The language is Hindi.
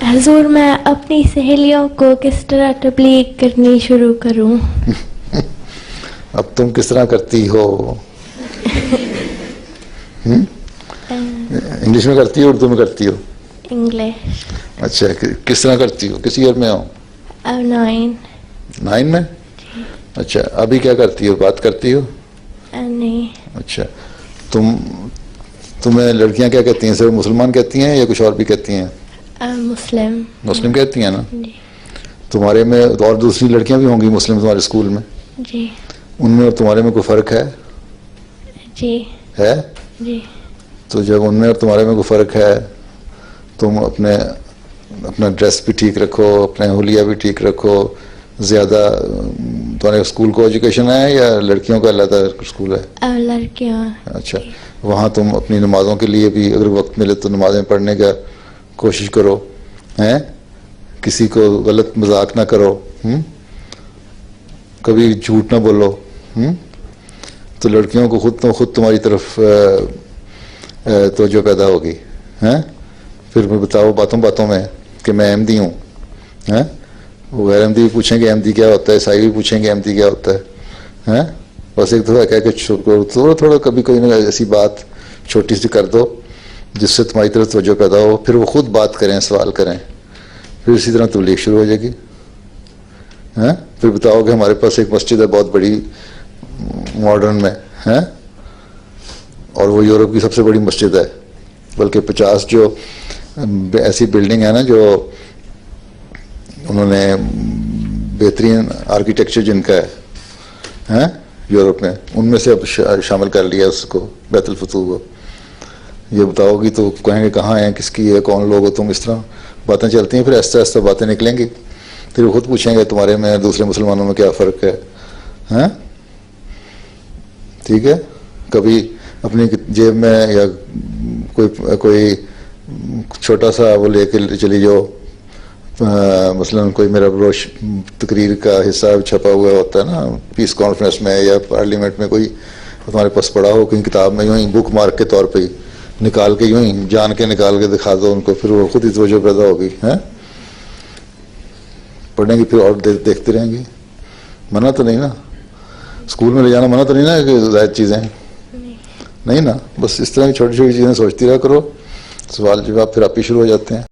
हजूर, मैं अपनी सहेलियों को किस तरह तबलीग करनी शुरू करूं? अब तुम किस तरह करती हो? इंग्लिश में करती हो, उर्दू में करती हो? इंग्लिश। अच्छा, किस तरह करती हो? किस ईयर में हो? अब 9 में। अच्छा, अभी क्या करती हो? बात करती हो? नहीं। अच्छा, तुम्हें लड़कियां क्या कहती हैं? सिर्फ मुसलमान कहती हैं या कुछ और भी कहती हैं? मुस्लिम कहती हैं ना? जी। तुम्हारे में और दूसरी लड़कियां भी होंगी मुस्लिम तुम्हारे स्कूल में? जी। उनमें और तुम्हारे में कोई फर्क है? जी। है? जी। तो जब उनमें और तुम्हारे में कोई फर्क है, तुम अपना ड्रेस भी ठीक रखो, अपने हुलिया भी ठीक रखो। ज़्यादा तुम्हारे स्कूल को एजुकेशन है या लड़कियों का अलग स्कूल है? लड़कियां। अच्छा, वहाँ तुम अपनी नमाज़ों के लिए भी अगर वक्त मिले तो नमाज़ें पढ़ने का कोशिश करो, हैं? किसी को गलत मजाक ना करो, कभी झूठ ना बोलो, तो लड़कियों को खुद तुम्हारी तरफ तवज्जो पैदा होगी, हैं? फिर बताओ बातों में कि मैं अहमदी हूँ, हैं? वो गैर अहमदी भी पूछेंगे अहमदी क्या होता है, ईसाई भी पूछेंगे अहमदी क्या होता है, हैं? बस एक दफ़ा कह के थोड़ा कभी कोई ना ऐसी बात छोटी सी कर दो जिससे तुम्हारी तरफ तवज्जो पैदा हो, फिर वो खुद बात करें, सवाल करें, फिर इसी तरह तबलीग शुरू हो जाएगी, हैं? फिर बताओ कि हमारे पास एक मस्जिद है बहुत बड़ी मॉडर्न में, हैं? और वो यूरोप की सबसे बड़ी मस्जिद है, बल्कि 50 जो ऐसी बिल्डिंग है ना जो उन्होंने बेहतरीन आर्किटेक्चर जिनका है, हैं? यूरोप में, उनमें से अब शामिल कर लिया उसको, बैतुल फतूह को। ये बताओगी तो कहेंगे कहाँ हैं, किसकी है, कौन लोग हो तुम, इस तरह बातें चलती हैं। फिर आहिस्ता आहिस्ता बातें निकलेंगी, फिर वो खुद पूछेंगे तुम्हारे में दूसरे मुसलमानों में क्या फ़र्क है, हैं? ठीक है? कभी अपनी जेब में या कोई छोटा सा वो लेके चली जाओ, मसलन कोई मेरा ब्रोश तकरीर का हिस्सा छपा हुआ होता है ना पीस कॉन्फ्रेंस में या पार्लियामेंट में, कोई तुम्हारे पास पड़ा हो कहीं किताब में, यूँ ही बुक मार्क के तौर पे निकाल के यूँ ही जान के निकाल के दिखा दो उनको, फिर वो खुद ही तवज्जो पैदा होगी, हैं? पढ़ेंगी फिर और देखती रहेंगी। मना तो नहीं ना? स्कूल में ले जाना मना तो नहीं ना कि ज़ायद चीज़ें नहीं ना? बस इस तरह की छोटी छोटी चीज़ें सोचती रहा करो, सवाल जवाब फिर आप ही शुरू हो जाते हैं।